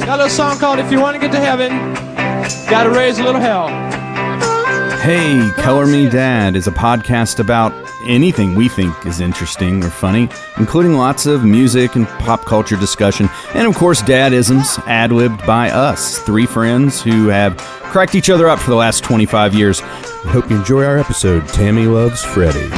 Got a little song called If You Want to Get to Heaven, Gotta Raise a Little Hell. Hey, Color Me Dad is a podcast about anything we think is interesting or funny, including lots of music and pop culture discussion, and of course dad-isms ad-libbed by us, three friends who have cracked each other up for the last 25 years. We hope you enjoy our episode, Tammy Loves Freddy.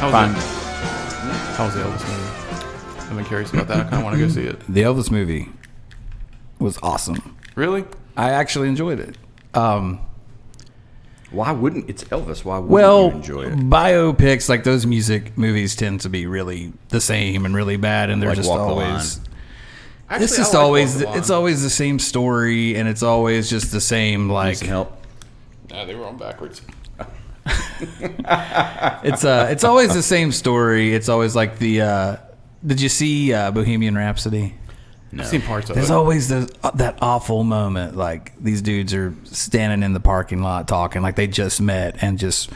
How was the Elvis movie? I've been curious about that. I kind of want to go see it. The Elvis movie was awesome. Really? I actually enjoyed it. Why wouldn't it's Elvis? Why wouldn't you enjoy it? Biopics like those music movies tend to be really the same and really bad, and they're Like just Walk the always. Actually, It's just it's always the same story, and it's always just the same Need like. some help? Nah, they were on backwards. It's always the same story. It's always like the. Did you see Bohemian Rhapsody? No. I've seen parts of There's it. always that awful moment, like these dudes are standing in the parking lot talking like they just met, and just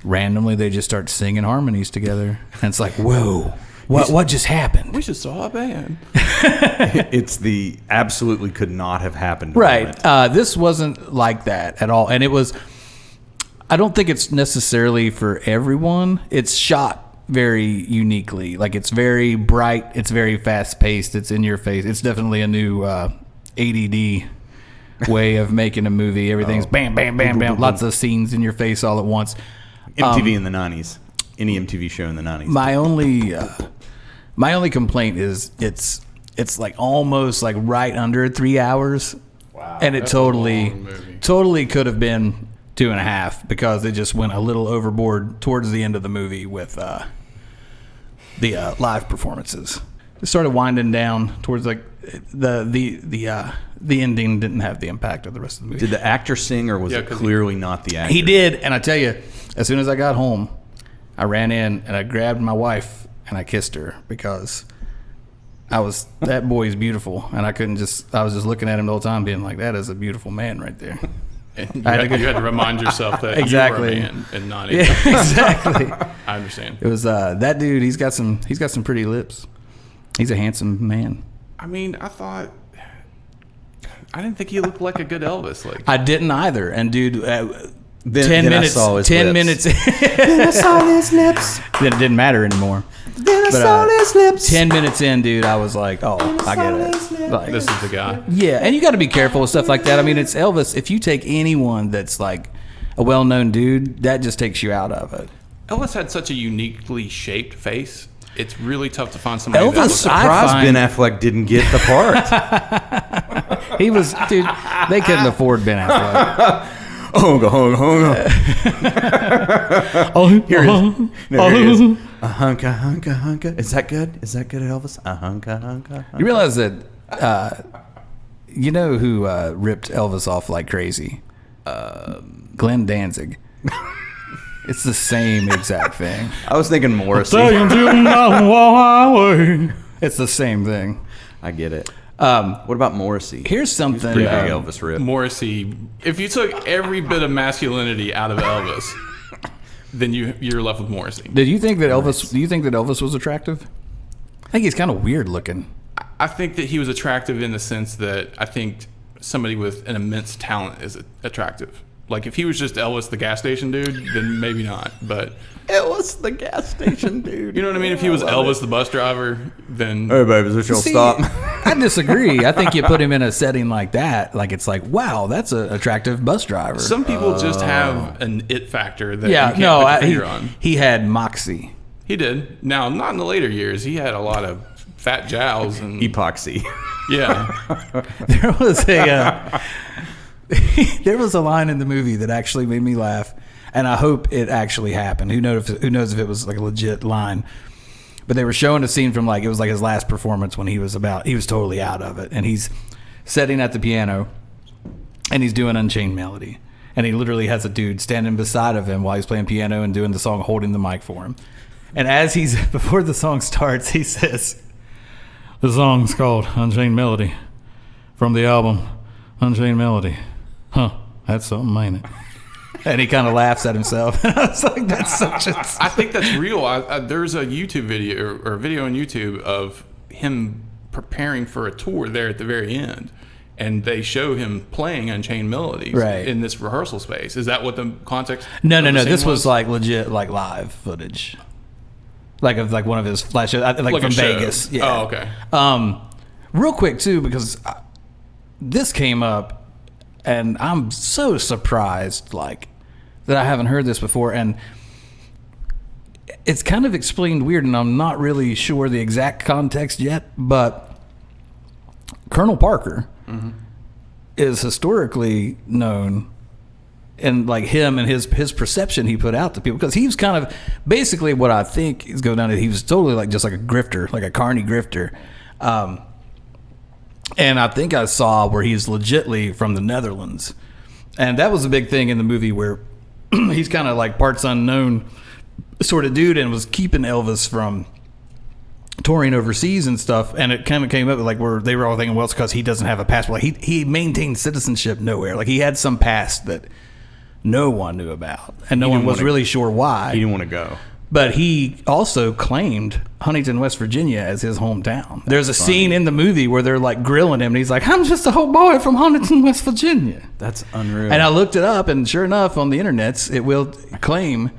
randomly they just start singing harmonies together, and it's like, whoa, what just happened? We should saw a band. It's the absolutely could not have happened Right. moment. This wasn't like that at all, and it was. I don't think it's necessarily for everyone. It's shot very uniquely. Like, it's very bright. It's very fast paced. It's in your face. It's definitely a new ADD way of making a movie. Everything's bam, bam, bam, bam. Lots of scenes in your face all at once. MTV in the 90s. Any MTV show in the 90s. My only complaint is it's like almost like right under 3 hours. Wow. And it that's a long movie. totally could have been 2.5 because they just went a little overboard towards the end of the movie with the live performances. It started winding down towards like the ending didn't have the impact of the rest of the movie. Did the actor sing, or was it clearly not the actor? He did, and I tell you, as soon as I got home, I ran in and I grabbed my wife and I kissed her because that boy is beautiful, and I was just looking at him the whole time being like, that is a beautiful man right there. And you had to remind yourself that Exactly. you were a man and not a Yeah, exactly. I understand. It was that dude. He's got some pretty lips. He's a handsome man. I mean, I didn't think he looked like a good Elvis. Like, I didn't either. And dude, Then 10 minutes. I saw his 10 lips. minutes. Then I saw his lips. Then it didn't matter anymore. Then I saw his lips. 10 minutes in, dude, I was like, oh, I get it. Like, this is the guy. yeah, and you got to be careful with stuff like that. I mean, it's Elvis. If you take anyone that's like a well-known dude, that just takes you out of it. Elvis had such a uniquely shaped face. It's really tough to find somebody. Elvis- that I'm looks surprised I find- Ben Affleck didn't get the part. He was, dude, they couldn't afford Ben Affleck. Oh, here it is. No, here it is. A hunka, hunka, hunka. Is that good? Is that good, Elvis? A hunka, hunka, hunka. You realize that, you know who ripped Elvis off like crazy? Glenn Danzig. It's the same exact thing. I was thinking Morrissey. It's the same thing. I get it. What about Morrissey? Here's something. Pretty big Elvis rip. Morrissey. If you took every bit of masculinity out of Elvis, then you're left with Morrissey. Did you think that Elvis? Do you think that Elvis was attractive? I think he's kind of weird looking. I think that he was attractive in the sense that I think somebody with an immense talent is attractive. Like, if he was just Elvis the gas station dude, then maybe not. But Elvis the gas station dude. you know what I mean? If he was Elvis the bus driver, then Hey, baby, is this your stop? I disagree. I think you put him in a setting like that, like it's like, wow, that's an attractive bus driver. some people just have an it factor that Yeah, you can't no, put your finger on. he had moxie. He did. Now, not in the later years. He had a lot of fat jowls and Epoxy. yeah. There was a there was a line in the movie that actually made me laugh, and I hope it actually happened. Who knows if it was like a legit line? But they were showing a scene from it was like his last performance when he was totally out of it. And he's sitting at the piano and he's doing Unchained Melody. And he literally has a dude standing beside of him while he's playing piano and doing the song, holding the mic for him. And before the song starts, he says, the song's called Unchained Melody from the album Unchained Melody. Huh, that's something, ain't it? And he kind of laughs at himself. And I was like, that's such a... I think that's real. There's a YouTube video or a video on YouTube of him preparing for a tour there at the very end. And they show him playing Unchained Melodies in this rehearsal space. Is that what the context? No. This was like legit, like live footage, like of like one of his flash shows, like from Vegas. Yeah. Oh, okay. Real quick too, because this came up, and I'm so surprised, like that I haven't heard this before, and it's kind of explained weird, and I'm not really sure the exact context yet, but Colonel Parker. Mm-hmm. Is historically known, and like him and his perception he put out to people, because he was kind of basically what I think is going down to, he was totally like just like a grifter, like a carny grifter, and I think I saw where he's legitly from the Netherlands, and that was a big thing in the movie where he's kind of like parts unknown sort of dude and was keeping Elvis from touring overseas and stuff, and it kind of came up like where they were all thinking, well, it's because he doesn't have a passport. Like he maintained citizenship nowhere. Like he had some past that no one knew about, and no one was really sure why. He didn't want to go. But he also claimed Huntington, West Virginia as his hometown. There's a scene in the movie where they're like grilling him, and he's like, I'm just a whole boy from Huntington, West Virginia. That's unreal. And I looked it up, and sure enough, on the internets, it will claim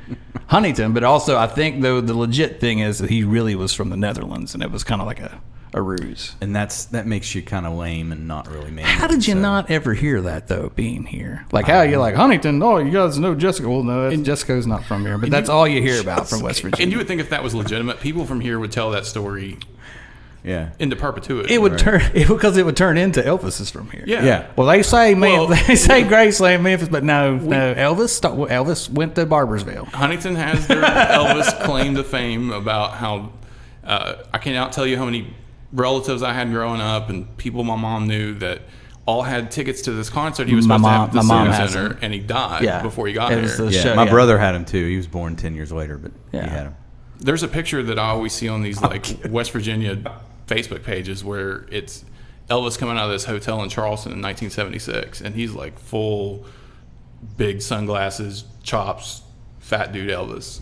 Huntington. But also, I think, though, the legit thing is that he really was from the Netherlands, and it was kind of like a ruse. And that makes you kind of lame and not really man. How did you not ever hear that, though, being here? Like, how you're like, Huntington, oh, you guys know Jessica. Well, no, Jessica's not from here. But that's all you hear about from West Virginia. And you would think if that was legitimate, people from here would tell that story into perpetuity. It would because it would turn into Elvis is from here. Yeah. Well, they say they say Graceland, Memphis, but no, Elvis went to Barbersville. Huntington has their Elvis claim to fame about how I cannot tell you how many relatives I had growing up and people my mom knew that all had tickets to this concert he was supposed to have at the Civic Center, and he died before he got there. My brother had him too. He was born 10 years later, but he had him. There's a picture that I always see on these West Virginia Facebook pages where it's Elvis coming out of this hotel in Charleston in 1976, and he's like full, big sunglasses, chops, fat dude Elvis.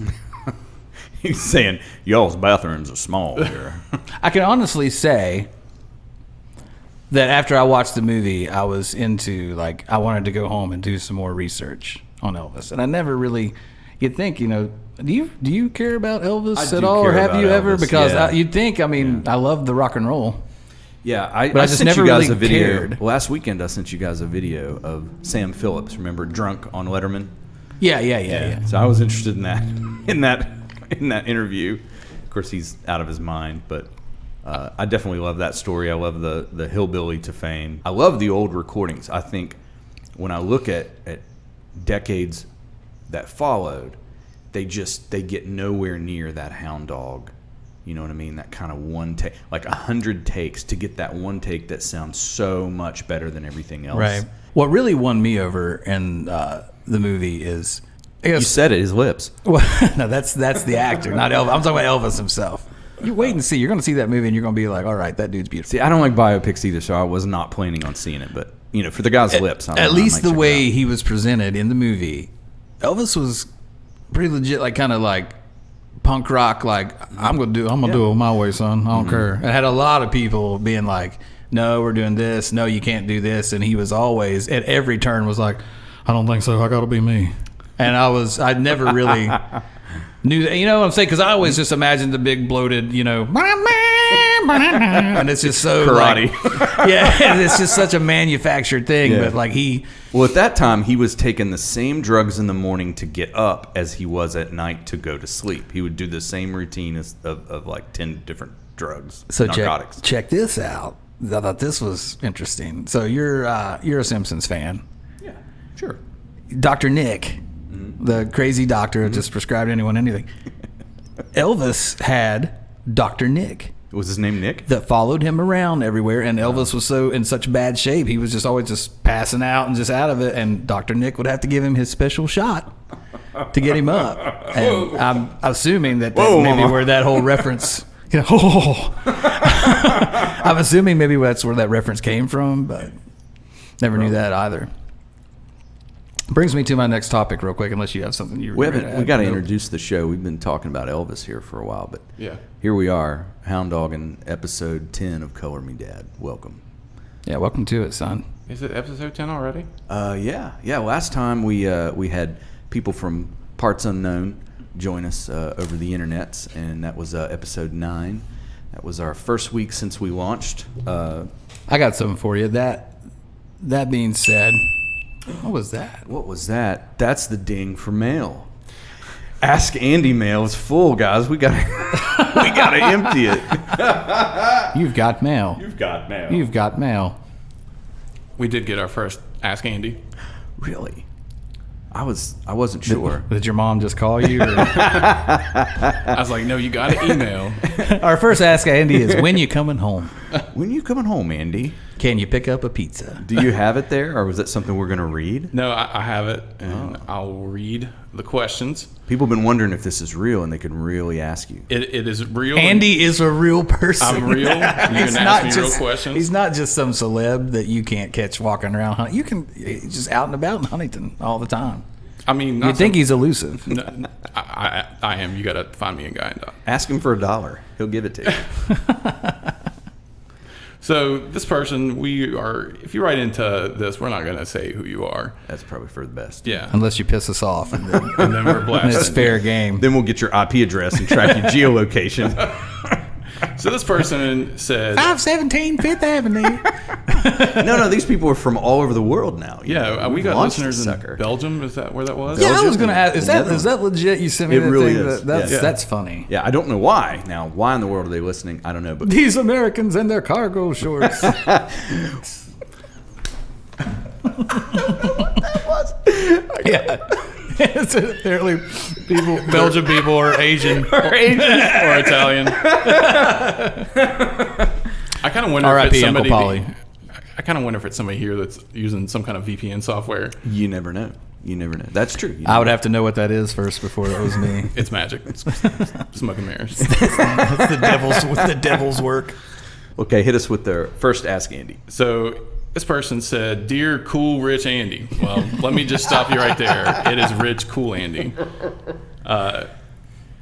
He's saying, y'all's bathrooms are small here. I can honestly say that after I watched the movie, I was into, like, I wanted to go home and do some more research on Elvis. And I never really, you'd think, do you care about Elvis at all? Or have you ever? Elvis, because you'd think, I love the rock and roll. Yeah, I just sent never you guys really a video. cared. Last weekend, I sent you guys a video of Sam Phillips, remember, drunk on Letterman? Yeah. So I was interested in that, in that interview. Of course, he's out of his mind, but I definitely love that story. I love the hillbilly to fame. I love the old recordings. I think when I look at decades that followed, they get nowhere near that hound dog. You know what I mean? That kind of one take, like 100 takes to get that one take that sounds so much better than everything else. Right. What really won me over in the movie is, I guess, you said it, his lips. Well, no, that's the actor, not Elvis. I'm talking about Elvis himself. You wait and see. You're going to see that movie, and you're going to be like, all right, that dude's beautiful. See, I don't like biopics either, so I was not planning on seeing it. But for the guy's lips, at least the way he was presented in the movie, Elvis was pretty legit, like kind of like punk rock. Like I'm gonna do it my way, son. I don't care. And had a lot of people being like, no, we're doing this. No, you can't do this. And he was always at every turn was like, I don't think so. I got to be me. And I never really knew that. You know what I'm saying? Because I always just imagined the big bloated, and it's just so karate. And it's just such a manufactured thing. Yeah. But well, at that time, he was taking the same drugs in the morning to get up as he was at night to go to sleep. He would do the same routine of like 10 different drugs, narcotics. Check this out. I thought this was interesting. So you're a Simpsons fan. Yeah, sure. Dr. Nick, the crazy doctor who just prescribed anyone anything. Elvis had Dr. Nick. Was his name Nick? That followed him around everywhere, and Elvis was so in such bad shape, he was just always just passing out and just out of it, and Dr. Nick would have to give him his special shot to get him up. And I'm assuming that maybe where that whole reference, I'm assuming maybe that's where that reference came from, but never knew that either. Brings me to my next topic real quick, unless you have something you We got to introduce the show. We've been talking about Elvis here for a while, but here we are, Hound Dog in episode 10 of Color Me Dad. Welcome. Yeah, welcome to it, son. Is it episode 10 already? Yeah. Last time we had people from parts unknown join us over the internets, and that was episode 9. That was our first week since we launched. I got something for you. That being said, what was that? What was that? That's the ding for mail. Ask Andy mail is full, guys. We gotta empty it. You've got mail. You've got mail. You've got mail. We did get our first Ask Andy. Really? I wasn't sure. Did your mom just call you? Or? I was like, no, you got to email. Our first Ask Andy is, when you coming home? When you coming home, Andy? Can you pick up a pizza? Do you have it there, or was that something we're going to read? No, I have it, and I'll read the questions. People have been wondering if this is real, and they can really ask you. It is real. Andy is a real person. I'm real. You can ask me real questions. He's not just some celeb that you can't catch walking around. He's just out and about in Huntington all the time. I mean, you think he's elusive. No, I am. You got to find me a guy. Ask him for $1. He'll give it to you. So this person, if you write into this, we're not going to say who you are. That's probably for the best. Yeah. Unless you piss us off. And then we're blasted. It's fair game. Then we'll get your IP address and track your geolocation. So this person said 517 Fifth Avenue. No, these people are from all over the world now. Yeah, we got listeners in Belgium. Is that where that was? Yeah, I was going to ask, is that legit? You sent me that really thing? is. That's funny. Yeah, I don't know why. Now, why in the world are they listening? I don't know. But these Americans and their cargo shorts. Yeah. It's apparently Belgian people or Asian. or Italian. I kind of wonder if it's somebody. I kind of wonder if it's somebody here that's using some kind of VPN software. You never know. That's true. I would have to know what that is first before that was me. It's magic. It's smoke and mirrors. That's the devil's work. Okay, hit us with the first Ask Andy. So this person said, "Dear cool rich Andy." Well, let me just stop you right there. It is rich cool Andy.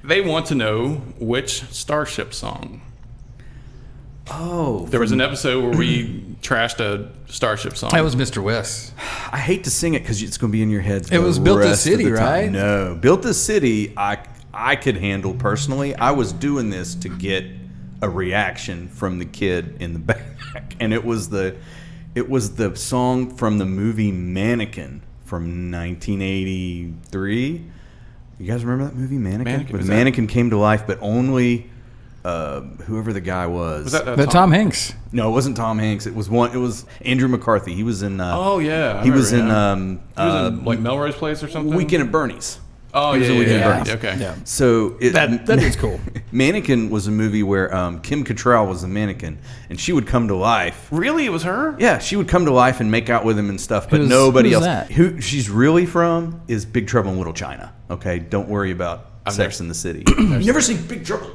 They want to know which Starship song. Oh, there was an episode where we trashed a Starship song. That was Mr. West. I hate to sing it because it's going to be in your heads. It was Built This City, right? No, Built This City. I could handle personally. I was doing this to get a reaction from the kid in the back, and it was the song from the movie Mannequin from 1983. You guys remember that movie Mannequin? When Mannequin came to life, but only whoever the guy was. Was that Tom Hanks? No, it wasn't Tom Hanks. It was Andrew McCarthy. He was in. Oh yeah, he was in like Melrose Place or something. Weekend at Bernie's. Oh yeah. Okay. Yeah. So that is cool. Mannequin was a movie where Kim Cattrall was the mannequin, and she would come to life. Really, it was her? Yeah, she would come to life and make out with him and stuff, but nobody else. Who she's really from is Big Trouble in Little China. Okay, don't worry about Sex in the City. You've never seen Big Trouble?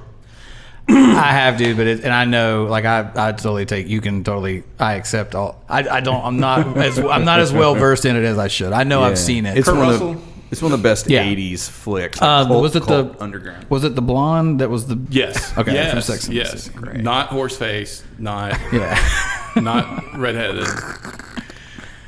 I have, dude, but and I know, like I totally take. You can totally. I accept all. I don't. I'm not as well versed in it as I should. I know I've seen it. It's one of the best '80s flicks. Was it the Underground? Was it the blonde that was the? Yes. Okay. Yes. From Sex and the Yes. City. Great. Not Horseface. Not not redheaded.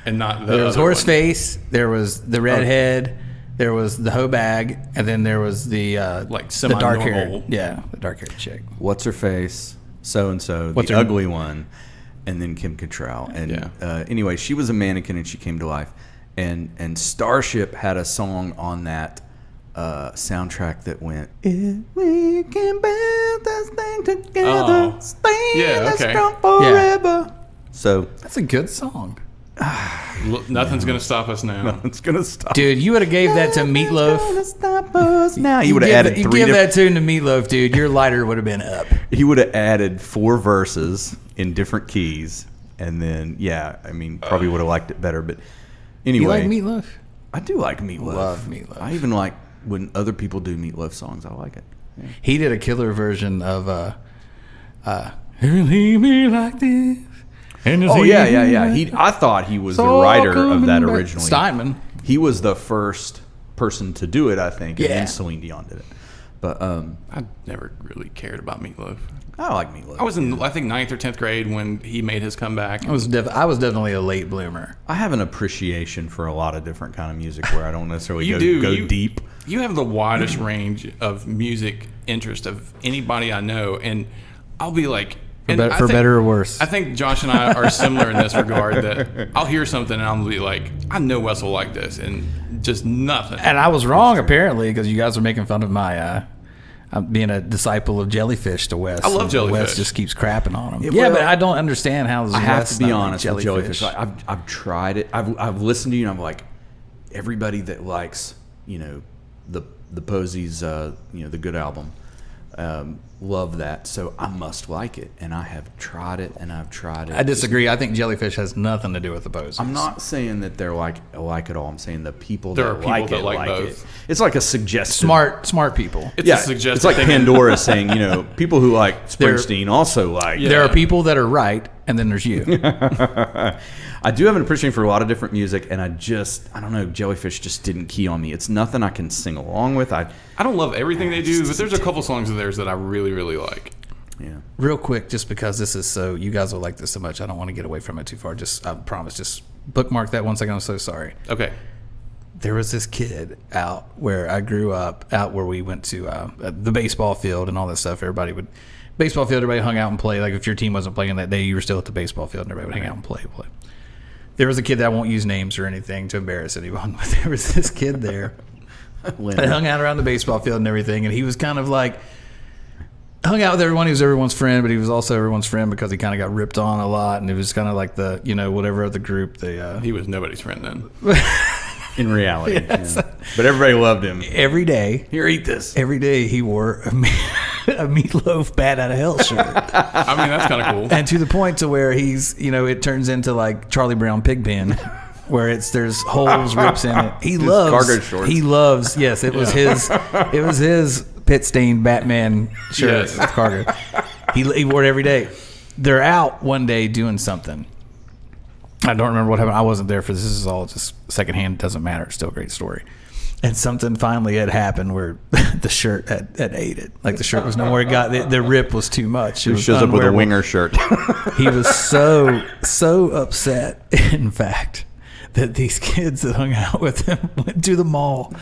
And not the. There was Horseface. There was the redhead. There was the hoe bag, and then there was the the dark hair. Yeah, the dark haired chick. What's her face? So and so, the ugly one, and then Kim Cattrall. And anyway, she was a mannequin, and she came to life. And Starship had a song on that soundtrack that went, "If we can build this thing together, stay strong forever." Yeah. So that's a good song. Nothing's gonna stop us now. Nothing's gonna stop. Dude, you would have gave that to Meatloaf. us now. He would have added You three. give that tune to Meatloaf, dude. Your lighter would have been up. He would have added 4 verses in different keys, and then probably would have liked it better. But anyway, You like Meatloaf? I do like Meatloaf. Love Meatloaf. I even like when other people do Meatloaf songs. I like it. Yeah. He did a killer version of "Leave Me Like This." Oh yeah. I thought he was the writer of that originally. Steinman. He was the first person to do it, I think, and Yeah. then Celine Dion did it. But I never really cared about Meatloaf. I like Meatloaf. I was in, I think, 9th or 10th grade when he made his comeback. I was definitely a late bloomer. I have an appreciation for a lot of different kind of music where I don't necessarily You go do. deep. You have the widest range of music interest of anybody I know, and I'll be like, For better or worse. I think Josh and I are similar in this regard. That I'll hear something and I'll be like, I know Wes will like this, and just nothing. And I was wrong, apparently, because you guys are making fun of my being a disciple of Jellyfish to Wes. I love Jellyfish. Wes just keeps crapping on him. Yeah, but I don't understand how I have Wes to be not like honest with Jellyfish. I've tried it. I've listened to you, and I'm like, everybody that likes, the Posies, the Good album, love that. So I must like it, and I have tried it, and I've tried it. I disagree. I think Jellyfish has nothing to do with the Posies. I'm not saying that they're like it all. I'm saying the people There that are people like that it like like both. it. It's like a suggestive. Smart people. It's a suggestive it's like thing. Pandora saying, people who like Springsteen also like. Yeah. There are people that are right, and then there's you. I do have an appreciation for a lot of different music, and I don't know, Jellyfish just didn't key on me. It's nothing I can sing along with. I don't love everything they do, but there's a couple songs of theirs that I really, really like. Yeah. Real quick, just because this is so, you guys will like this so much, I don't want to get away from it too far. I promise, just bookmark that 1 second. I'm so sorry. Okay. There was this kid out where I grew up, out where we went to the baseball field and all that stuff. Baseball field, everybody hung out and played. Like if your team wasn't playing that day, you were still at the baseball field and everybody would hang out and play. There was a kid that I won't use names or anything to embarrass anyone, but there was this kid there that hung out around the baseball field and everything, and he was kind of like, hung out with everyone. He was everyone's friend, but he was also everyone's friend because he kind of got ripped on a lot, and it was kind of like the, whatever other group He was nobody's friend then. In reality. Yes. Yeah. But everybody loved him. every day. Here, eat this. Every day he wore a Meatloaf Bat Out of Hell shirt. I mean, that's kind of cool. And to the point to where he's, it turns into like Charlie Brown Pigpen, where there's holes, rips in it. He loves cargo shorts. He loves. Yes, it was his. It was his pit stained Batman shirt Yes. with cargo. He wore it every day. They're out one day doing something. I don't remember what happened. I wasn't there for this. This is all just secondhand. It doesn't matter. It's still a great story. And something finally had happened where the shirt had ate it. Like the shirt was no more. It got the rip was too much. It He was shows up with a unwearable. winger shirt. He was so upset, in fact, that these kids that hung out with him went to the mall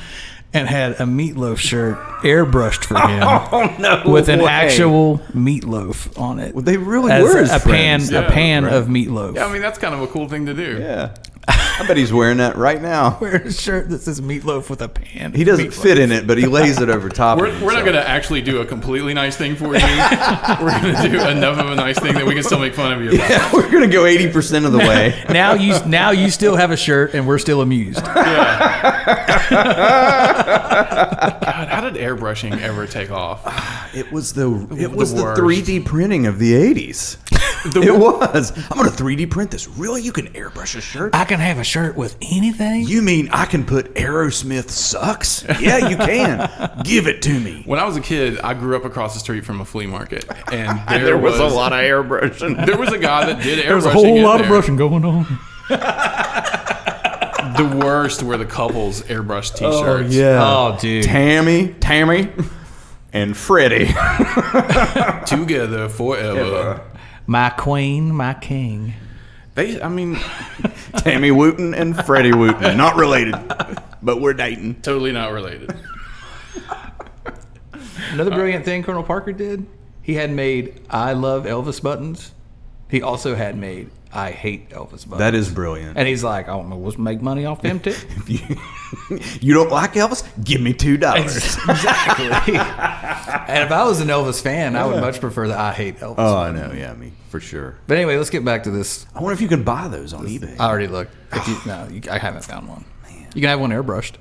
and had a Meatloaf shirt airbrushed for him Oh, no with an way. actual meatloaf on it. Well, they really As were his a pan, friends. a pan right. of meatloaf. Yeah, I mean, that's kind of a cool thing to do. Yeah. I bet he's wearing that right now. Wearing a shirt that says meatloaf with a pan. He doesn't fit in it, but he lays it over top We're of it. not going to actually do a completely nice thing for you. We're going to do enough of a nice thing that we can still make fun of you about. Yeah, we're going to go 80% of the way. Now you still have a shirt and we're still amused. Yeah. God, how did airbrushing ever take off? It was the worst. 3D printing of the 80s. It was. I'm going to 3D print this. Really? You can airbrush a shirt? I can have a shirt with anything? You mean I can put Aerosmith sucks? Yeah, you can. Give it to me. When I was a kid, I grew up across the street from a flea market, and There was a lot of airbrushing. There was a guy that did airbrushing. There was a whole lot of there. brushing going on. The worst were the couples airbrush T-shirts. Oh, dude. Tammy, and Freddy. Together forever. My queen, my king. Tammy Wooten and Freddie Wooten. Not related, but we're dating. Totally not related. Another brilliant thing Colonel Parker did, he had made I love Elvis buttons. He also had made I hate Elvis buttons. That is brilliant. And he's like, oh, let's make money off them too. You don't like Elvis? Give me $2. Exactly. And if I was an Elvis fan, I would much prefer the I hate Elvis. Oh, I know. Yeah, me for sure. But anyway, let's get back to this. I wonder if you can buy those on eBay. I already looked. I haven't found one. You can have one airbrushed.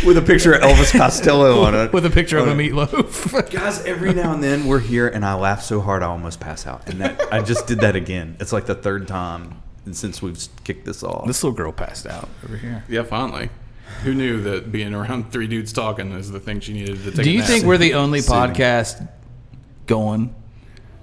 With a picture of Elvis Costello on it. With a picture of a meatloaf. Guys, every now and then we're here, and I laugh so hard I almost pass out. And I just did that again. It's like the third time since we've kicked this off. This little girl passed out over here. Yeah, finally. Who knew that being around three dudes talking is the thing she needed to take Do a you nap? think we're the only podcast going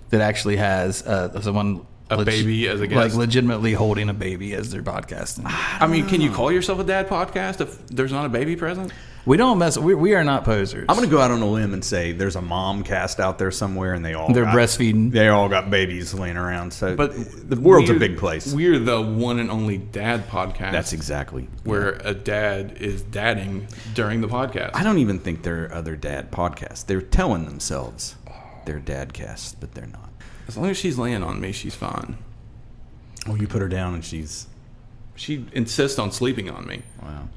that actually has someone a baby as a guest? Like legitimately holding a baby as their podcasting? I mean, can you call yourself a dad podcast if there's not a baby present? We don't mess. We are not posers. I'm going to go out on a limb and say there's a mom cast out there somewhere, and they're breastfeeding. They all got babies laying around. So, but the world's a big place. We're the one and only dad podcast. That's exactly where a dad is dadding during the podcast. I don't even think there are other dad podcasts. They're telling themselves they're dadcasts, but they're not. As long as she's laying on me, she's fine. Oh, you put her down and she insists on sleeping on me. Wow.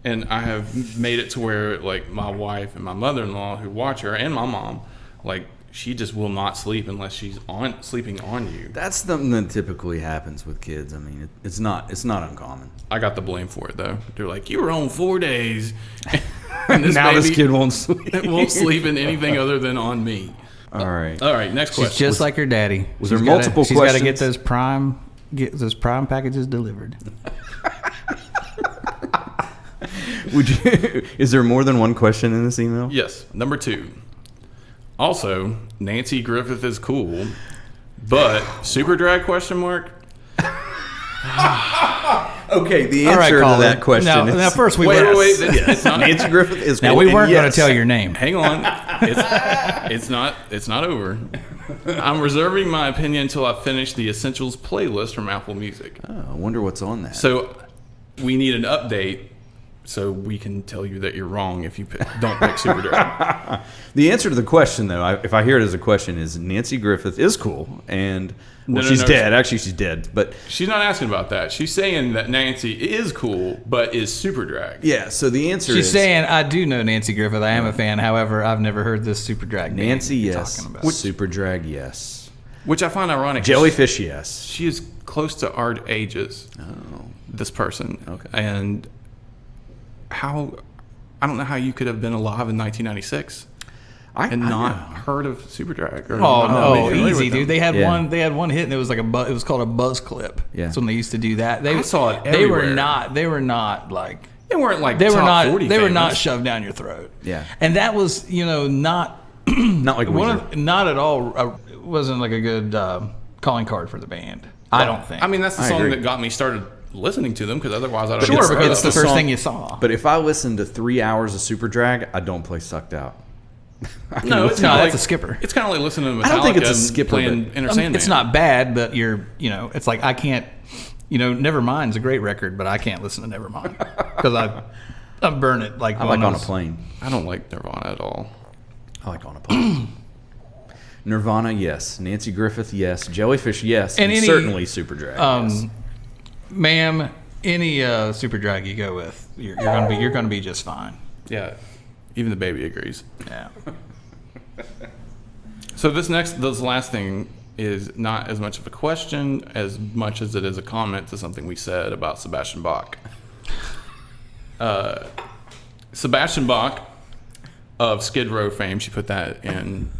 And I have made it to where, like, my wife and my mother-in-law who watch her, and my mom, like, she just will not sleep unless she's sleeping on you. That's something that typically happens with kids. I mean, it's not uncommon. I got the blame for it, though. They're like, you were home 4 days. And this kid won't sleep. Won't sleep in anything other than on me. All right. All right, next question. She's just like her daddy. Was there multiple She's questions? got to get those prime packages delivered. Is there more than one question in this email? Yes. Number 2. Also, Nancy Griffith is cool, but super drag question mark? Okay, the answer to that question is... Now first we wait. It's not, Nancy Griffith is cool. Now we weren't going to tell your name. Hang on. It's not over. I'm reserving my opinion until I finish the Essentials playlist from Apple Music. Oh, I wonder what's on that. So we need an update so we can tell you that you're wrong if you don't pick super drag. The answer to the question, though, if I hear it as a question, is Nancy Griffith is cool, and she's dead. Actually, she's dead, but she's not asking about that. She's saying that Nancy is cool, but is super drag. Yeah. So the answer is she's saying I do know Nancy Griffith. I am a fan. However, I've never heard this super drag. Nancy, name yes. talking about. Super drag, yes. Which I find ironic. Jellyfish, yes. She is close to our ages. Oh, this person. Okay. And I don't know how you could have been alive in 1996 and not heard of super drag. Or easy, dude. They had one. They had one hit, and it was like it was called a buzz clip. Yeah. That's when they used to do that. I saw it everywhere. They were not like. They weren't like They were top not. 40 They were not famous. shoved down your throat. Yeah. And that was not not like Weezer. not at all. It wasn't like a good calling card for the band. I don't think. I mean, that's the I song agree. that got me started listening to them, because otherwise I don't sure, get because it's the started. first thing you saw. But if I listen to 3 hours of super drag, I don't play Sucked Out. No, it's No, kind of that's a skipper. It's kind of like listening to Metallica. I don't think it's a and skipper, playing but- Enter I mean, Sandman. it's not bad, but it's like I can't. Nevermind's a great record, but I can't listen to Nevermind because I burn it like I like On a Plane. I don't like Nirvana at all. I like On a Plane. Nirvana, yes. Nancy Griffith, yes. Jellyfish, yes. And And any- certainly super drag, yes. Ma'am, any super drag you go with, you're gonna be just fine. Yeah, even the baby agrees. Yeah. So this last thing is not as much of a question as much as it is a comment to something we said about Sebastian Bach. Sebastian Bach of Skid Row fame, she put that in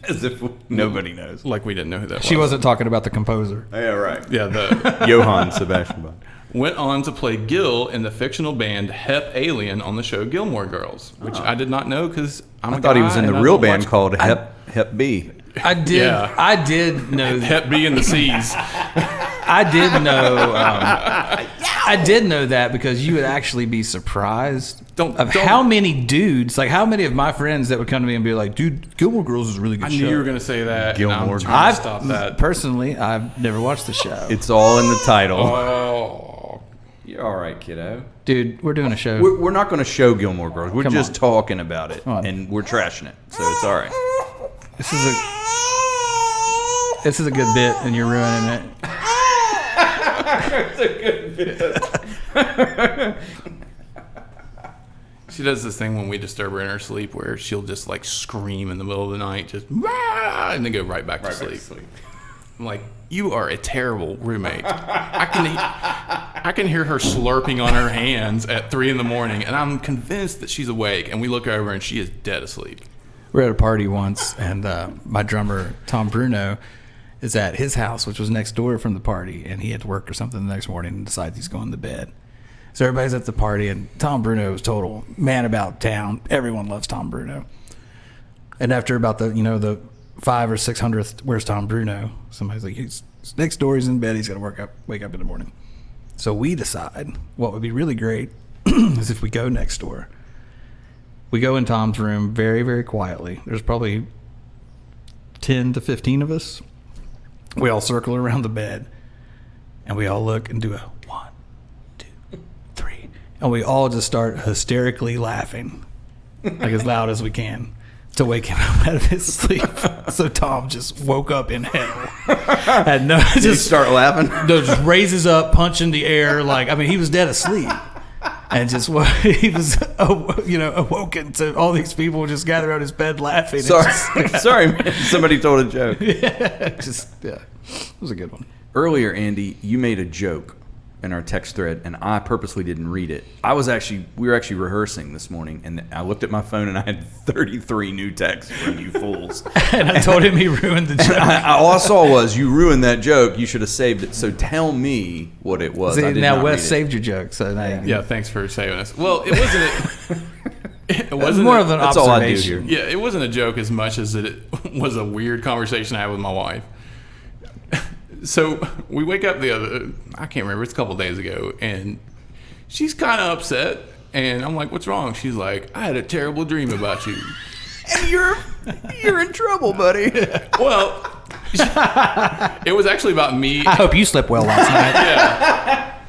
As if nobody knows. like we didn't know who that was. She wasn't talking about the composer. Yeah, right. Yeah, the Johann Sebastian Bach. went on to play Gil in the fictional band Hep Alien on the show Gilmore Girls, which I did not know because I thought he was in the real band called Hep B. I did. Yeah. I did know. Hep B in the Seas. I did know. I did know that because you would actually be surprised Don't- how many dudes, like how many of my friends that would come to me and be like, "Dude, Gilmore Girls is a really good I show." knew you were going to say that. and Gilmore I'm trying I've to stop that. personally, I've never watched the show. It's all in the title. Oh, You're all right, kiddo. Dude, we're doing a show. We're not going to show Gilmore Girls. We're Come just on. talking about it, on. and we're trashing it, so it's all right. This is a good bit, and you're ruining it. she does this thing when we disturb her in her sleep where she'll just like scream in the middle of the night, just "Wah!" and then go right back to sleep. I'm like, you are a terrible roommate. I I can hear her slurping on her hands at 3 a.m, and I'm convinced that she's awake. And we look over, and she is dead asleep. We were at a party once, and my drummer, Tom Bruno, is at his house, which was next door from the party, and he had to work or something the next morning and decides he's going to bed. So everybody's at the party, and Tom Bruno is total man about town. Everyone loves Tom Bruno. And after about the 5 or 600th, where's Tom Bruno? Somebody's like, he's next door, he's in bed, he's got to wake up in the morning. So we decide what would be really great is if we go next door. We go in Tom's room very, very quietly. There's probably 10 to 15 of us. We all circle around the bed, and we all look and do a 1, 2, 3. And we all just start hysterically laughing, like as loud as we can, to wake him up out of his sleep. So Tom just woke up in hell. And just start laughing? Just raises up, punch in the air. He was dead asleep. And just he was, awoken to all these people just gathered around his bed laughing. Sorry, man. Somebody told a joke. It was a good one. Earlier, Andy, you made a joke in our text thread, and I purposely didn't read it. We were actually rehearsing this morning, and I looked at my phone, and I had 33 new texts from you fools. And I told him he ruined the joke. All I saw was, you ruined that joke. You should have saved it. So tell me what it was. See, now Wes saved your joke. So now yeah, thanks for saving us. Well, it wasn't. It wasn't more of an that's observation. All I do here. Yeah, it wasn't a joke as much as it was a weird conversation I had with my wife. So we wake up I can't remember, it's a couple days ago, and she's kind of upset, and I'm like, what's wrong? She's like, I had a terrible dream about you. And you're in trouble, buddy. Well, it was actually about me. I hope you slept well last night. Yeah.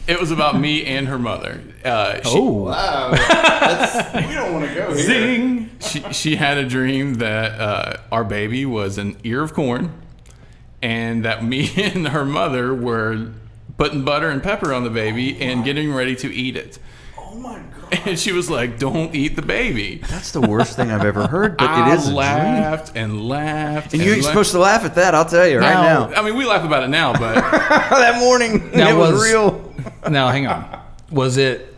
It was about me and her mother. Wow. We don't want to go here. Zing. She had a dream that our baby was an ear of corn, and that me and her mother were putting butter and pepper on the baby and getting ready to eat it. Oh my God. And she was like, don't eat the baby. That's the worst thing I've ever heard, but it is a dream. I laughed and laughed. And you ain't supposed to laugh at that, I'll tell you right now. I mean, we laugh about it now, but... That morning, it was real. Now, hang on. Was it,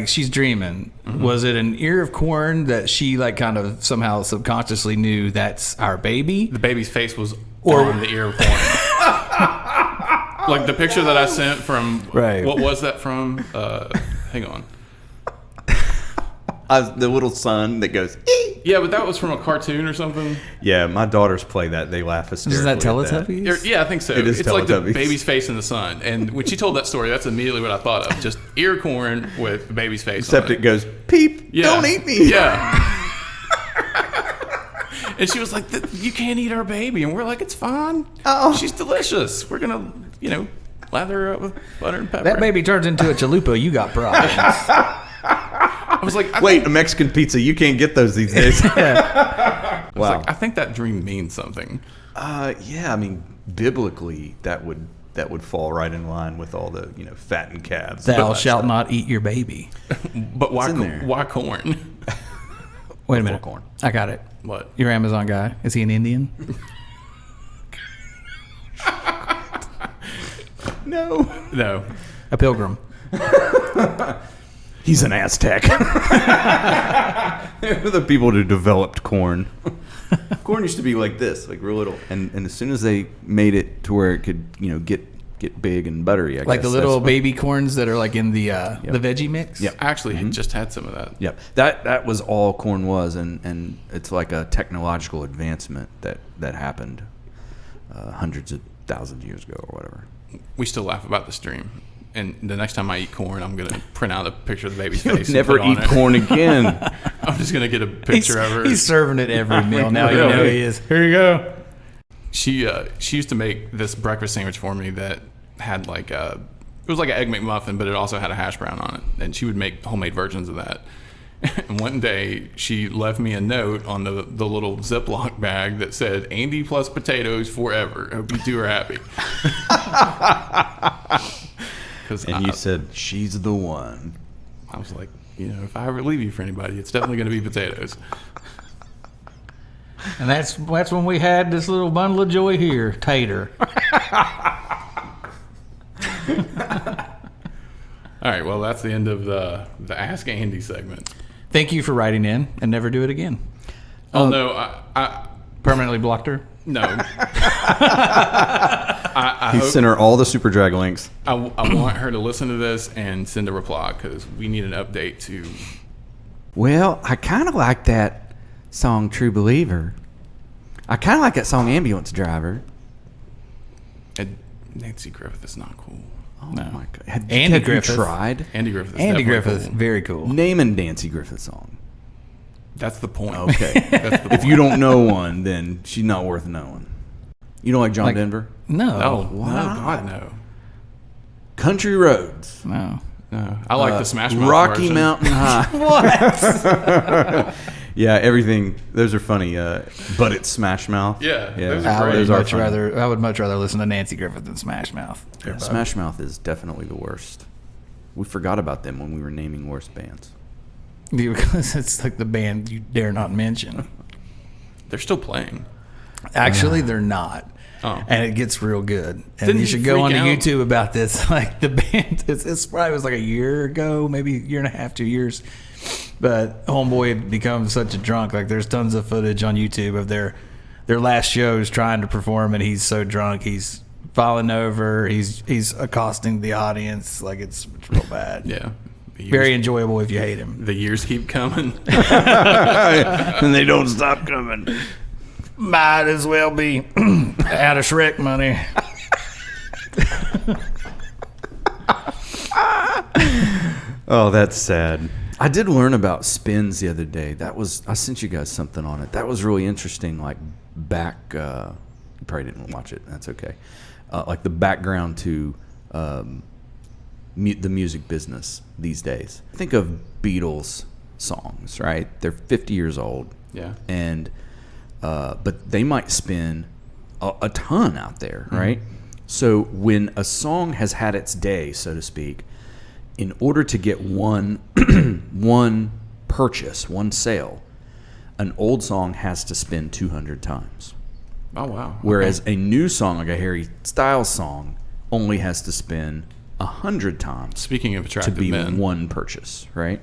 she's dreaming, was it an ear of corn that she, kind of somehow subconsciously knew that's our baby? The baby's face was on the ear of corn. The picture that I sent from... Right. What was that from? Hang on. The little son that goes... Yeah, but that was from a cartoon or something. Yeah, my daughters play that. They laugh hysterically. Isn't that Teletubbies? Yeah, I think so. It is It's like the Teletubbies. baby's face in the sun. And when she told that story, that's immediately what I thought of. Just ear corn with the baby's face Except on it goes, peep, Yeah. don't eat me. Yeah. And she was like, you can't eat our baby. And we're like, it's fine. Oh. She's delicious. We're going to, lather her up with butter and pepper. That baby turns into a chalupa. You got problems. I was like, Wait, a Mexican pizza. You can't get those these days. Wow. I think that dream means something. Yeah, I mean, biblically, that would fall right in line with all the, fattened calves. Thou shalt not eat your baby. But why, in there? why corn? Wait a minute. Corn. I got it. What? Your Amazon guy. Is he an Indian? No. A pilgrim. He's an Aztec. They're the people who developed corn. Corn used to be like this, like real little. And as soon as they made it to where it could, get big and buttery, I guess. Like the little baby corns that are in the veggie mix? Yep. I actually just had some of that. Yep. That was all corn was, and it's like a technological advancement that happened hundreds of thousands of years ago or whatever. We still laugh about this dream. And the next time I eat corn, I'm going to print out a picture of the baby's face. Never eat corn again. I'm just going to get a picture of her. He's serving it every meal. Now you Yeah. know he is. Here you go. She used to make this breakfast sandwich for me that had it was like an Egg McMuffin, but it also had a hash brown on it. And she would make homemade versions of that. And one day she left me a note on the little Ziploc bag that said, Andy plus potatoes forever. Hope you two are happy. And you said, she's the one. I was like, if I ever leave you for anybody, it's definitely going to be potatoes. And that's when we had this little bundle of joy here, Tater. All right, well, that's the end of the Ask Andy segment. Thank you for writing in, and never do it again. Oh, no, I Permanently blocked her? no. He sent her all the Super Drag links. I want her to listen to this and send a reply because we need an update to. Well, I kind of like that song True Believer. I kind of like that song Ambulance Driver. Nancy Griffith is not cool. Oh, No. my God. Have Andy you Griffith. tried? Andy Griffith is Andy definitely Griffith, cool. very cool. Name a Nancy Griffith song. That's the point. Okay. That's the If you don't know one, then she's not worth knowing. You don't like John Denver? No. No, God, no. Country Roads. No. No. I like the Smash Mouth Rocky version. Mountain High. What? Yeah, everything. Those are funny. But it's Smash Mouth. Yeah, yeah. those are great. Those are funny. I would much rather listen to Nancy Griffith than Smash Mouth. Yeah, Smash Mouth is definitely the worst. We forgot about them when we were naming worst bands. Because it's like the band you dare not mention. They're still playing. Actually, they're not. Oh. And it gets real good. And Didn't you you should go freak onto out? YouTube about this. Like the band, it's probably was like a year ago, maybe a year and a half, 2 years. But Homeboy had become such a drunk. Like there's tons of footage on YouTube of their last shows trying to perform, and he's so drunk he's falling over. He's accosting the audience. Like it's real bad. Yeah. Very enjoyable if you hate him. The years keep coming. And they don't stop coming. Might as well be out of Shrek money. Oh, that's sad. I did learn about spins the other day. I sent you guys something on it. That was really interesting. Like back, you probably didn't watch it. That's okay. Like the background to the music business these days. Think of Beatles songs, right? They're 50 years old. Yeah. And but they might spin a ton out there, right? So when a song has had its day, so to speak, in order to get one purchase, one sale, an old song has to spin 200 times. Oh, wow. Whereas a new song, like a Harry Styles song, only has to spin 100 times Speaking of to attractive be men. one purchase, right?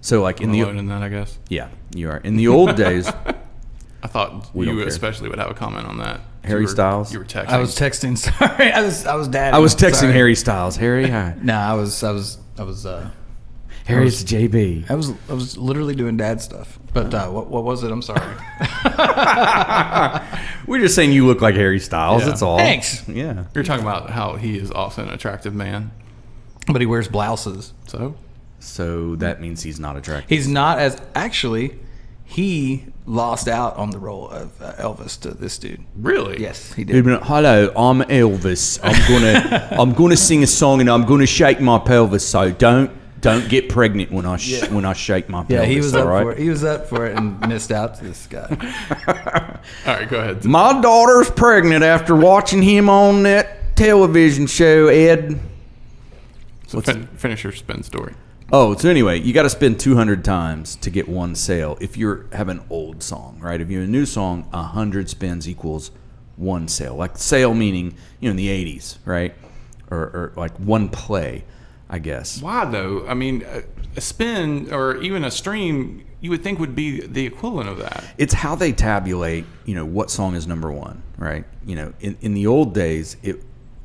So like in I'm the alone in that, I guess. yeah, you are in the old days. I thought We don't you care. especially would have a comment on that. Harry You were- Styles? You were texting. I was texting. Sorry, I was dadding. I was texting Sorry. Harry Styles. Harry, hi. No, I was Harry's JB. I was literally doing dad stuff. But what was it? I'm sorry. We're just saying you look like Harry Styles. Yeah. That's all. Thanks. Yeah. You're talking about how he is also an attractive man. But he wears blouses. So that means he's not attractive. He's not as actually. He lost out on the role of Elvis to this dude. Really? Yes, he He'd did. be like, hello, I'm Elvis. I'm gonna sing a song and I'm gonna shake my pelvis. So don't get pregnant when I shake my pelvis. Yeah, he was all up right? for it. He was up for it and missed out to this guy. All right, go ahead. My daughter's pregnant after watching him on that television show, Ed. So finish your spin story. Oh, so anyway, you got to spend 200 times to get one sale. If you have an old song, right? If you have a new song, 100 spins equals one sale. Like sale meaning, in the 80s, right? Or like one play, I guess. Why though? I mean, a spin or even a stream, you would think would be the equivalent of that. It's how they tabulate, what song is number one, right? In the old days,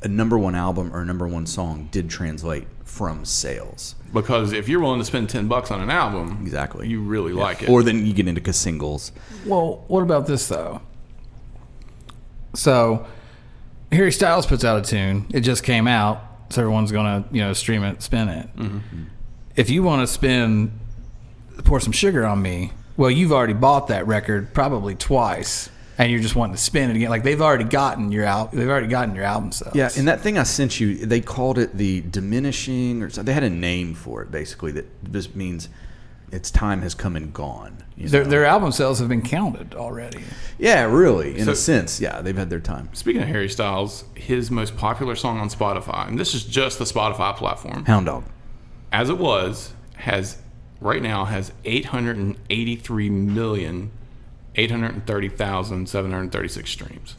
a number one album or a number one song did translate from sales. Because if you're willing to spend $10 on an album, Exactly. you really like it. Or then you get into singles. Well, what about this though? So, Harry Styles puts out a tune. It just came out, so everyone's gonna stream it, spin it. Mm-hmm. If you want to pour some sugar on me, well, you've already bought that record probably twice, and you're just wanting to spin it again. Like they've already gotten your album sales. Yeah, and that thing I sent you, they called it the diminishing, or they had a name for it basically that just means its time has come and gone. Their album sales have been counted already. Yeah, really, in So- a sense, yeah, they've had their time. Speaking of Harry Styles, his most popular song on Spotify, and this is just the Spotify platform, Hound Dog. as it was, has 830,736 streams.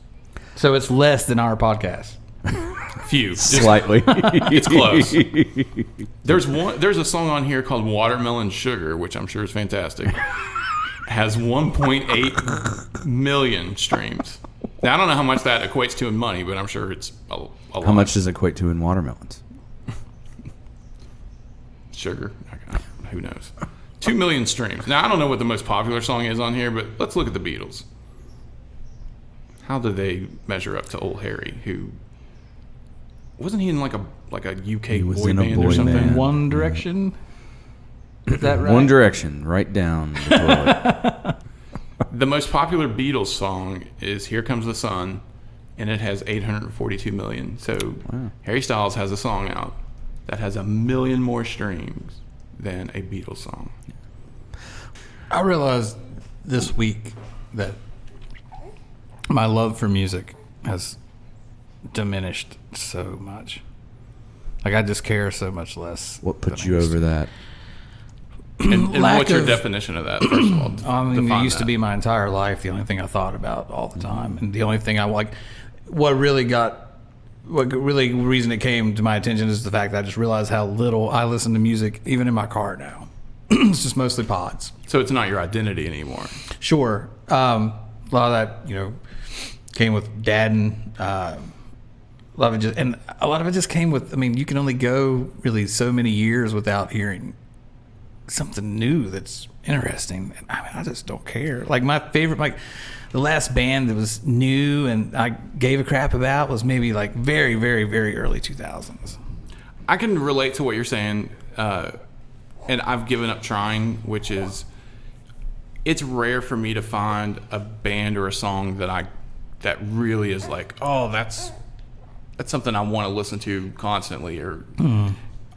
So it's less than our podcast. Few. Just- Slightly. It's close. There's a song on here called Watermelon Sugar, which I'm sure is fantastic. Has 1.8 million streams. Now, I don't know how much that equates to in money, but I'm sure it's a lot. How much does it equate to in watermelons? Sugar? Who knows? 2 million streams. Now, I don't know what the most popular song is on here, but let's look at the Beatles. How do they measure up to Old Harry, who... Wasn't he in like a UK was boy in a band boy or something? band. One Direction. Is that right? One Direction, right down the toilet. The most popular Beatles song is "Here Comes the Sun," and it has 842 million. So Harry Styles has a song out that has 1 million more streams than a Beatles song. I realized this week that my love for music has diminished so much. Like, I just care so much less. What put than you I used over to. that? And Lack what's your of- definition of that, first of all? I mean, it Define used to that. be my entire life the only thing I thought about all the time, and the only thing I like. What really reason it came to my attention is the fact that I just realized how little I listen to music, even in my car now. It's just mostly pods. So it's not your identity anymore. Sure, a lot of that came with dad, and a lot of it just came with. I mean, you can only go really so many years without hearing something new that's interesting. And I mean, I just don't care. Like, my favorite, the last band that was new and I gave a crap about was maybe like very, very, very early 2000s. I can relate to what you're saying, and I've given up trying, which is, it's rare for me to find a band or a song that really is like, oh, that's something I want to listen to constantly, or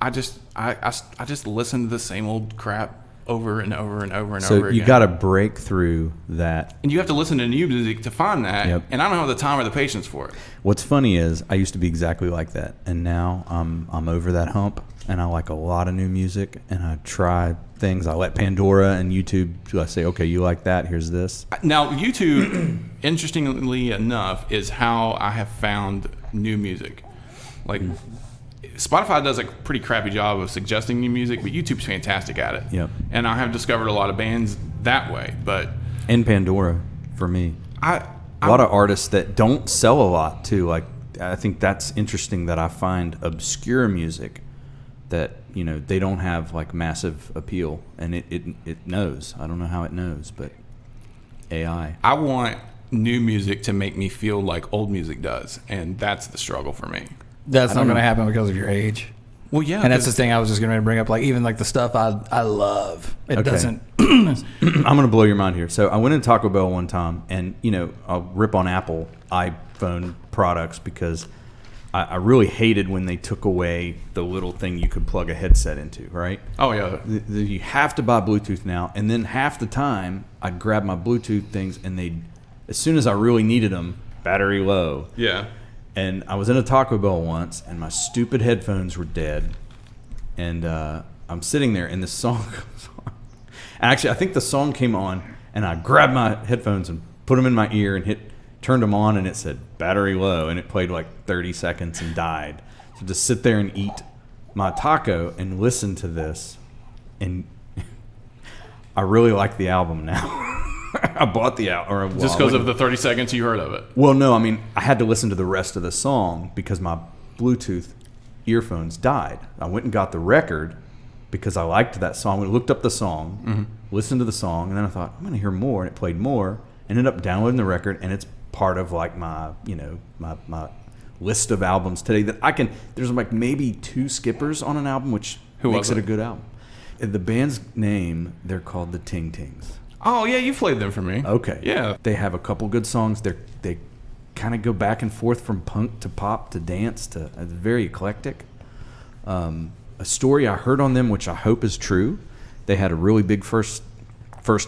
I just listen to the same old crap over and over and over and over So again. you got to break through that. And you have to listen to new music to find that. Yep. And I don't have the time or the patience for it. What's funny is I used to be exactly like that, and now I'm over that hump, and I like a lot of new music, and I try things. I let Pandora and YouTube. I say, okay, you like that? Here's this. Now, YouTube, interestingly enough, is how I have found new music. Like, Spotify does a pretty crappy job of suggesting new music, but YouTube's fantastic at it. Yep. And I have discovered a lot of bands that way. But And Pandora for me. a A lot of artists that don't sell a lot too. Like, I think that's interesting that I find obscure music that they don't have like massive appeal, and it knows. I don't know how it knows, but AI. I want new music to make me feel like old music does, and that's the struggle for me. That's not don't going to know. happen because of your age. Well, yeah, And that's the 'cause- thing I was just going to bring up. Like, even like the stuff I love, it Okay. doesn't. I'm going to blow your mind here. So I went to Taco Bell one time, and I'll rip on Apple iPhone products because I really hated when they took away the little thing you could plug a headset into, right? Oh yeah, You have to buy Bluetooth now, and then half the time I'd grab my Bluetooth things, and as soon as I really needed them, battery low. yeah. And I was in a Taco Bell once, and my stupid headphones were dead. And I'm sitting there, and this song comes on. And actually, I think the song came on, and I grabbed my headphones and put them in my ear and turned them on, and it said battery low, and it played like 30 seconds and died. So just sit there and eat my taco and listen to this, and I really like the album now. I bought the album. Just because of the 30 seconds you heard of it. Well, no, I mean, I had to listen to the rest of the song because my Bluetooth earphones died. I went and got the record because I liked that song. We looked up the song, listened to the song, and then I thought, I'm going to hear more, and it played more. Ended up downloading the record, and it's part of like my list of albums today that I can. There's like maybe 2 skippers on an album, which Who makes was it it? a good album. The band's name, they're called the Ting Tings. Oh yeah, you played them for me. Okay. Yeah. They have a couple good songs. They kind of go back and forth from punk to pop to dance to very eclectic. A story I heard on them, which I hope is true. They had a really big first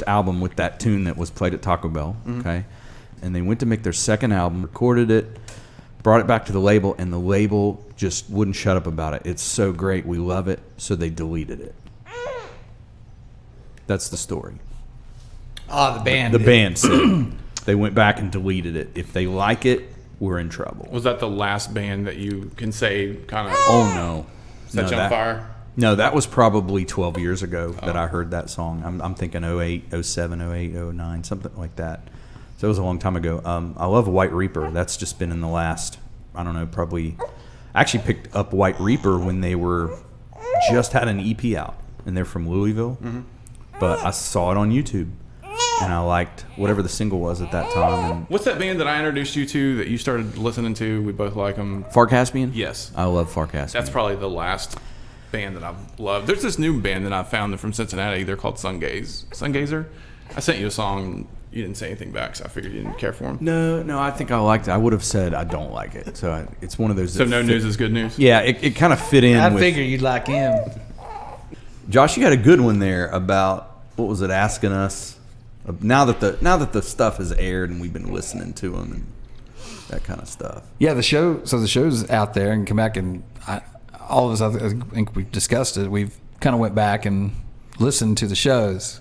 album with that tune that was played at Taco Bell. Okay. And they went to make their second album, recorded it, brought it back to the label, and the label just wouldn't shut up about it. It's so great. We love it. So they deleted it. That's the story. The band. The band said they went back and deleted it. If they like it, we're in trouble. Was that the last band that you can say kind of Oh no, set you on fire? No, that was probably 12 years ago that I heard that song. I'm thinking 08, 07, 08, 09, something like that. So it was a long time ago. I love White Reaper. That's just been in the last, I don't know, probably. I actually picked up White Reaper when they were just had an EP out, and they're from Louisville. But I saw it on YouTube, and I liked whatever the single was at that time. And What's that band that I introduced you to that you started listening to? We both like them. Far Caspian? Yes. I love Far Caspian. That's probably the last band that I've loved. There's this new band that I found from Cincinnati. They're called Sungazer. I sent you a song. You didn't say anything back, so I figured you didn't care for them. No, I think I liked it. I would have said I don't like it. So it's one of those. So no news is good news? Yeah, it kind of fit in. I with, figured you'd like him. Josh, you had a good one there about, what was it, asking us now that the stuff is aired and we've been listening to them and that kind of stuff. Yeah, the show. So the show's out there and come back, and all of us, I think we discussed it. We've kind of went back and listened to the shows.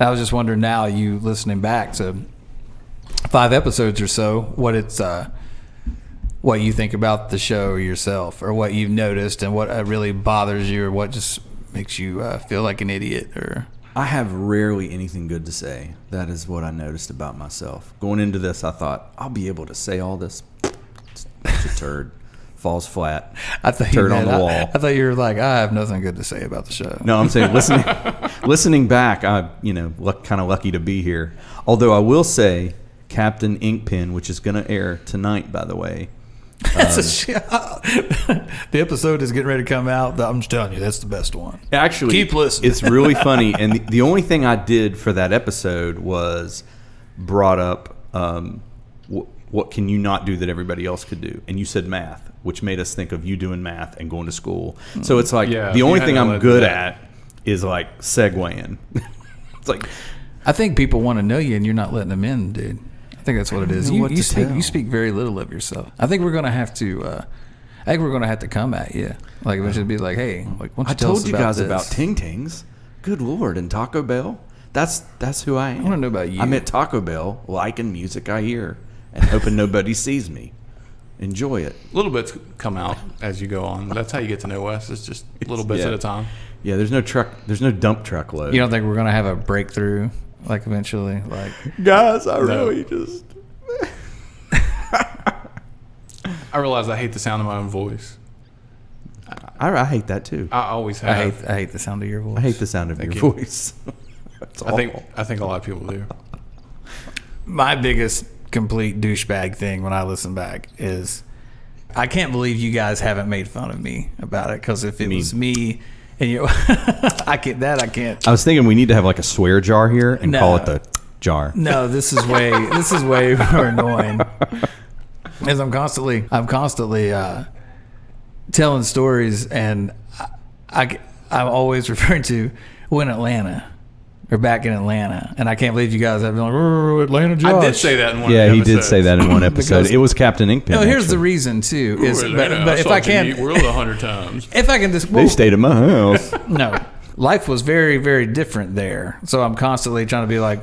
I was just wondering now, you listening back to 5 episodes or so, what you think about the show yourself, or what you've noticed, and what really bothers you, or what just makes you feel like an idiot. Or I have rarely anything good to say. That is what I noticed about myself. Going into this, I thought, I'll be able to say all this. It's a turd. Falls flat. I thought turd on the wall. I thought you were like, I have nothing good to say about the show. No, I'm saying listening back, I'm kind of lucky to be here. Although I will say, Captain Inkpen, which is going to air tonight, by the way. The episode is getting ready to come out. I'm just telling you, that's the best one. Actually, keep listening. It's really funny, and the only thing I did for that episode was brought up what can you not do that everybody else could do, and you said math, which made us think of you doing math and going to school. So it's like the only thing I'm good at is like segueing. It's like, I think people want to know you, and you're not letting them in, dude. I think that's what it is. You speak very little of yourself. I think we're gonna have to. I think we're gonna have to come at you. Like eventually, be like, hey, like, why don't you tell us told you about guys this? about Ting Tings. Good Lord, and Taco Bell. That's who I am. I want to know about you. I'm at Taco Bell, liking music I hear, and hoping nobody sees me. Enjoy it. Little bits come out as you go on. That's how you get to know us. It's just little bits at a time. Yeah, there's no dump truck load. You don't think we're gonna have a breakthrough, like eventually, like guys, I really just. I realize I hate the sound of my own voice. I hate that too. I always have. I hate the sound of your voice. I hate the sound of Thank your you. voice. That's I think a lot of people do. My biggest complete douchebag thing when I listen back is I can't believe you guys haven't made fun of me about it, because if it was me and you, I can't. I was thinking we need to have like a swear jar here and call it the jar. No, this is way more annoying. As I'm constantly telling stories, and I'm always referring to when Atlanta. Or back in Atlanta, and I can't believe you guys have been like, oh, Atlanta Josh. I did say that in one. Yeah, of the he did say that in one episode. Because- It was Captain Inkpen. No, here's actually. the reason too. Is Atlanta, but if I can, World 100 times. if I can just They stayed at my house. no, life was very, very different there. So I'm constantly trying to be like,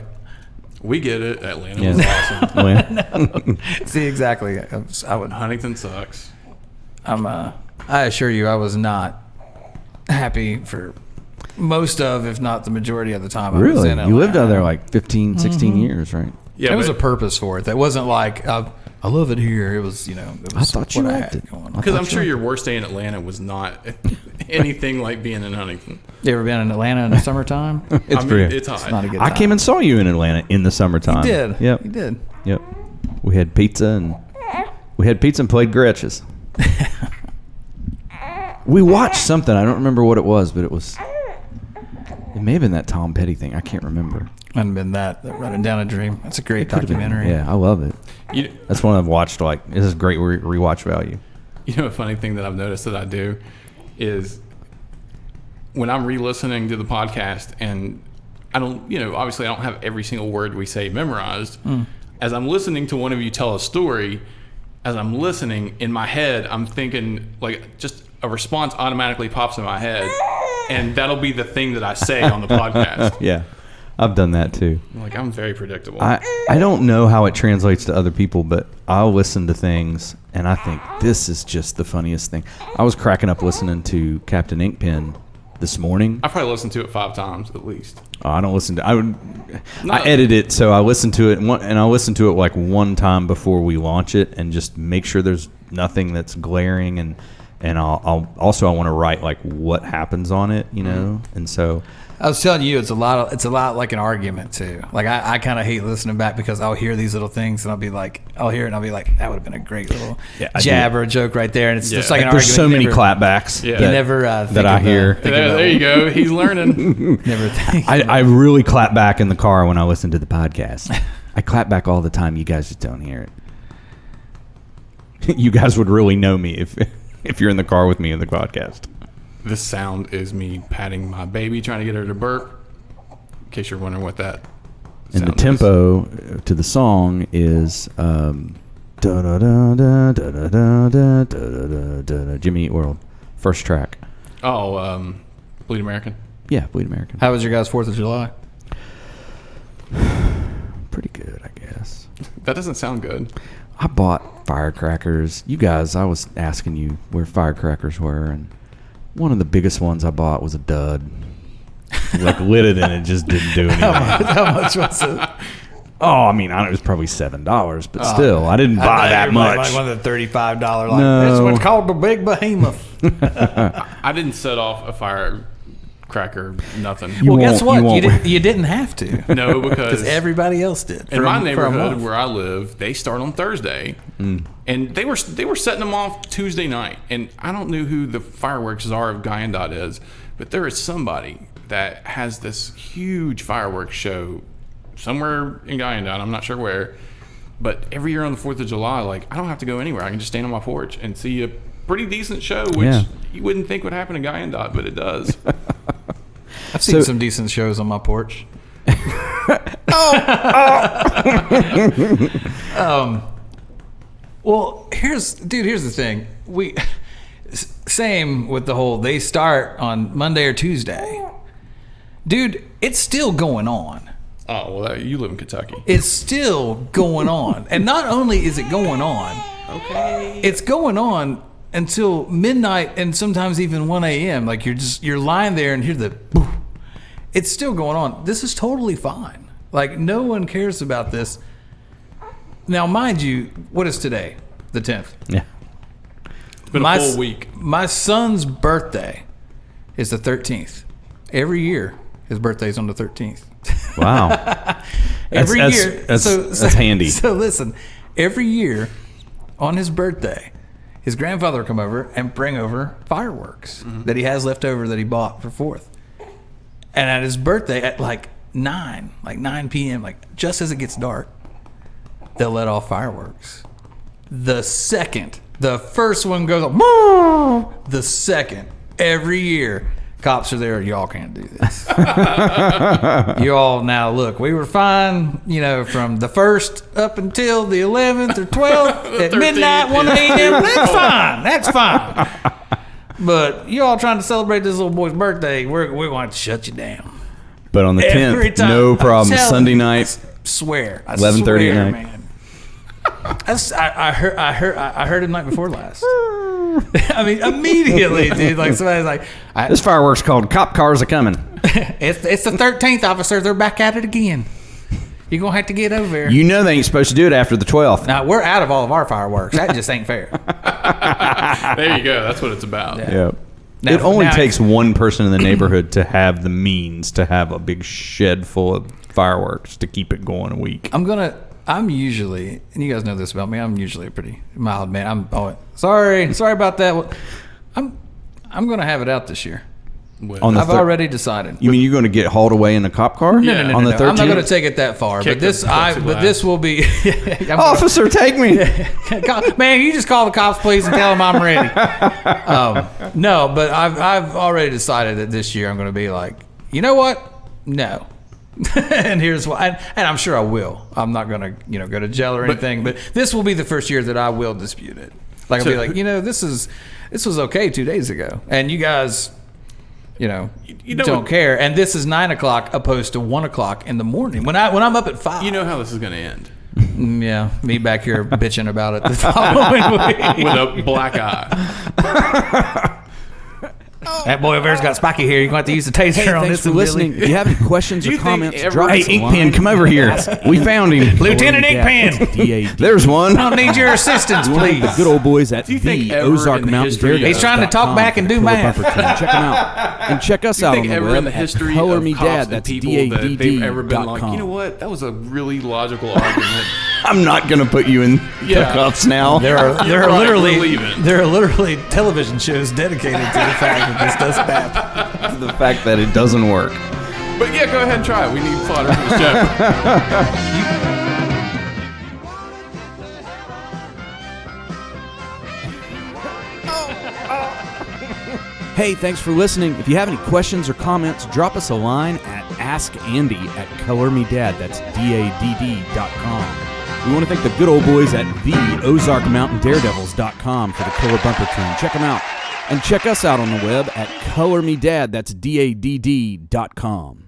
We get it. Atlanta was awesome. see exactly. I would. Huntington sucks. I assure you, I was not happy for most of, if not the majority of the time I was Really? in Atlanta. You lived out there like 15, 16 years, right? Yeah, There was a but- purpose for it. That wasn't like I love it here. It was, it was I thought you what I liked had it. going on. Because I'm sure your worst day in Atlanta was not anything like being in Huntington. You ever been in Atlanta in the summertime? It's I mean, pretty. it's hot. It's not a good I time. came and saw you in Atlanta in the summertime. You did. Yep. You did. Yep. We had pizza and played Gretches. We watched something. I don't remember what it was, but it may have been that Tom Petty thing. I can't remember. Hadn't been that Running Down a Dream. That's a great Could've been. documentary. Yeah, I love it. You, That's one I've watched. Like, this is great rewatch value. you know, a funny thing that I've noticed that I do is when I'm re-listening to the podcast, and I don't, obviously I don't have every single word we say memorized. As I'm listening to one of you tell a story, as I'm listening in my head, I'm thinking like just a response automatically pops in my head, and that'll be the thing that I say on the podcast. Yeah. I've done that too. Like, I'm very predictable. I don't know how it translates to other people, but I'll listen to things and I think this is just the funniest thing. I was cracking up listening to Captain Inkpen this morning. I probably listened to it 5 times at least. Oh, I don't listen to. I edit it, so I listen to it, and I listen to it like one time before we launch it, and just make sure there's nothing that's glaring, and I'll also I want to write like what happens on it, you know, and so. I was telling you, it's a lot like an argument too. Like I kind of hate listening back because I'll hear these little things and I'll hear it and I'll be like, that would have been a great little jab or a joke right there. And it's just like an There's argument. There's so many clapbacks. You never that I hear. There you go. He's learning. Never think. I really clap back in the car when I listen to the podcast. I clap back all the time. You guys just don't hear it. You guys would really know me if you're in the car with me in the podcast. This sound is me patting my baby, trying to get her to burp. In case you're wondering what that and the sound tempo to the song is Jimmy Eat World, first track. Oh, Bleed American. Yeah, Bleed American. How was your guys' 4th of July? Pretty good, I guess. That doesn't sound good. I bought firecrackers. You guys, I was asking you where firecrackers were, and one of the biggest ones I bought was a dud. Like lit it and it just didn't do anything. How much was it? Oh, I mean, it was probably $7, but still, I didn't buy that much. Like one of the $35. Like, No. That's what's called the big behemoth. I didn't set off a firecracker, nothing. Well, guess what? You didn't have to. No, because everybody else did. In my neighborhood where I live, they start on Thursday, and they were setting them off Tuesday night. And I don't know who the fireworks czar of Guyandot is, but there is somebody that has this huge fireworks show somewhere in Guyandot. I'm not sure where, but every year on the 4th of July, like, I don't have to go anywhere. I can just stand on my porch and see a pretty decent show, which you wouldn't think would happen in Guyandot, but it does. I've seen some decent shows on my porch. Well, here's the thing. Same with the whole, they start on Monday or Tuesday. Dude, it's still going on. Oh, well, you live in Kentucky. It's still going on. And not only is it going on, it's going on until midnight and sometimes even 1 a.m. Like you're lying there and hear the boo. It's still going on. This is totally fine. Like, no one cares about this. Now, mind you, what is today? The 10th. Yeah. It's been a full week. My son's birthday is the 13th. Every year, his birthday's on the 13th. Wow. Every year. That's handy. So listen, every year on his birthday, his grandfather will come over and bring over fireworks that he has left over that he bought for 4th. And at his birthday at like 9 p.m., like just as it gets dark, they'll let off fireworks. The first one goes off, the second, every year, cops are there. Y'all can't do this. Y'all, now look, we were fine, from the 1st up until the 11th or 12th at midnight, 1 a.m. That's fine. But you all trying to celebrate this little boy's birthday, we're going to shut you down. But on the 10th, no problem. Sunday night, I swear, 11:30 at night. Man. I heard it the night before last. I mean, immediately, dude. Like somebody's like, "This fireworks called cop cars are coming." It's the 13th, officer. They're back at it again. You're gonna have to get over there. You know they ain't supposed to do it after the 12th. Now we're out of all of our fireworks. That just ain't fair. There you go. That's what it's about. Yeah. It only takes one person in the neighborhood to have the means to have a big shed full of fireworks to keep it going a week. I'm usually, and you guys know this about me, I'm usually a pretty mild man. Sorry about that. I'm going to have it out this year. I've already decided. You mean you're going to get hauled away in a cop car? No, on the 13th? I'm not going to take it that far. But this will be. Officer, take me. Man, you just call the cops, please, and tell them I'm ready. No, but I've already decided that this year I'm going to be like, you know what? No. And here's why, and I'm sure I will. I'm not gonna, go to jail or anything. But this will be the first year that I will dispute it. Like I'll be like, this was okay 2 days ago, and you guys, You know, know don't what- care. And this is 9 o'clock opposed to 1 o'clock in the morning when I'm up at 5. You know how this is going to end. Yeah, me back here bitching about it the following week. With a black eye. That boy over there's got spiky hair. You're going to have to use the taser Hey, on thanks this for one, listening. Billy. If you have any questions Do or you think comments, every- drop Hey, us a Inkpen, line. come over here. We found him. Lieutenant Inkpen. There's one. I don't need your assistance, You want to meet please. the good old boys at Do you think the ever Ozark in the Mountain history of- Daredevils.com He's trying to talk back and do for Killer math. Bumper Team. Check them out. And check us Do you out think on the ever web in the at history Color of Me cops Dad. and That's people that they've ever been like, DADD.com. you know what? That was a really logical argument. I'm not going to put you in Yeah. cuffs now. There are You're right, we're leaving. literally television shows dedicated to the fact that this doesn't happen. the fact that it doesn't work. But yeah, go ahead and try it. We need fodder for this chapter. Hey, thanks for listening. If you have any questions or comments, drop us a line at askandy@colormedad. That's DADD.com. We want to thank the good old boys at the Ozark Mountain Daredevils.com for the Killer Bumper Team. Check them out. And check us out on the web at colormedad. That's DADD.com.